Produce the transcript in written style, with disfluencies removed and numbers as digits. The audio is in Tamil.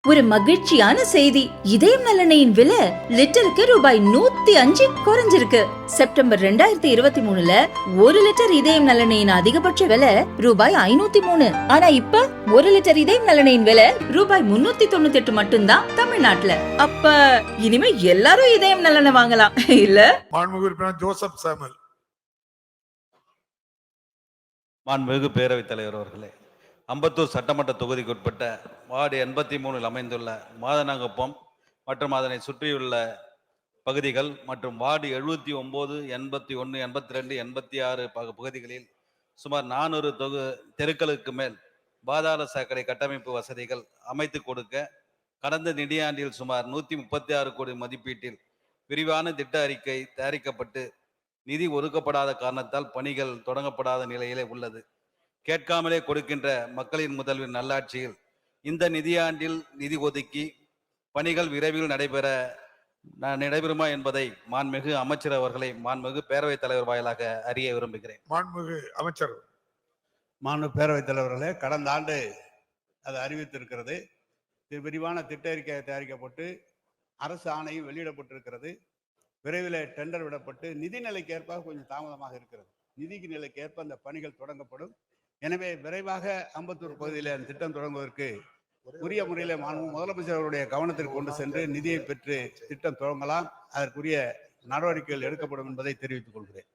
ஒரு மகிழ்ச்சியான செய்தி. இதயம் நலனையின் விலை லிட்டருக்கு ரூபாய் 105 குறைஞ்சிருக்கு. செப்டம்பர் 2023ல 1 லிட்டர் இதயம் நலனையின் அதிகபட்ச விலை ரூபாய் 503. ஆனா இப்ப 1 லிட்டர் இதயம் நலனையின் விலை ரூபாய் 398 மட்டும்தான் தமிழ்நாட்டுல. அப்ப இனிமே எல்லாரும் இதயம் நலனை வாங்கலாம் இல்ல? மாண்புமிகு ஜோசப் சாமுவேல். மாண்புமிகு பேரவைத் தலைவர் அவர்களே, அம்பத்தூர் சட்டமன்ற தொகுதிக்கு உட்பட்ட வார்டு 83 அமைந்துள்ள மாதனங்குப்பம் மற்றும் அதனை சுற்றியுள்ள பகுதிகள் மற்றும் வார்டு 79, 81, 82, 86 பகுதிகளில் சுமார் 400 தெருக்களுக்கு மேல் பாதாள சாக்கடை கட்டமைப்பு வசதிகள் அமைத்து கொடுக்க கடந்த நிதியாண்டில் சுமார் 136 கோடி மதிப்பீட்டில் விரிவான திட்ட அறிக்கை தயாரிக்கப்பட்டு நிதி ஒதுக்கப்படாத காரணத்தால் பணிகள் தொடங்கப்படாத நிலையிலே உள்ளது. கேட்காமலே கொடுக்கின்ற மக்களின் முதல்வரின் நல்லாட்சியில் இந்த நிதியாண்டில் நிதி ஒதுக்கி பணிகள் விரைவில் நடைபெறுமா என்பதை மாண்புமிகு அமைச்சர் அவர்களை மாண்புமிகு பேரவைத் தலைவர் வாயிலாக அறிய விரும்புகிறேன். மாண்புமிகு அமைச்சர். மாண்பு பேரவைத் தலைவர்களே, கடந்த ஆண்டு அது அறிவித்திருக்கிறது. விரிவான திட்ட அறிக்கை தயாரிக்கப்பட்டு அரசு ஆணையும் வெளியிடப்பட்டிருக்கிறது. விரைவில் டெண்டர் விடப்பட்டு நிதிநிலைக்கு ஏற்ப கொஞ்சம் தாமதமாக இருக்கிறது. நிதிக்கு நிலைக்கு ஏற்ப அந்த பணிகள் தொடங்கப்படும். எனவே விரைவாக அம்பத்தூர் பகுதியில் அந்த திட்டம் தொடங்குவதற்கு உரிய முறையில் முதலமைச்சர் அவருடைய கவனத்திற்கு கொண்டு சென்று நிதியை பெற்று திட்டம் தொடங்கலாம். அதற்குரிய நடவடிக்கைகள் எடுக்கப்படும் என்பதை தெரிவித்துக் கொள்கிறேன்.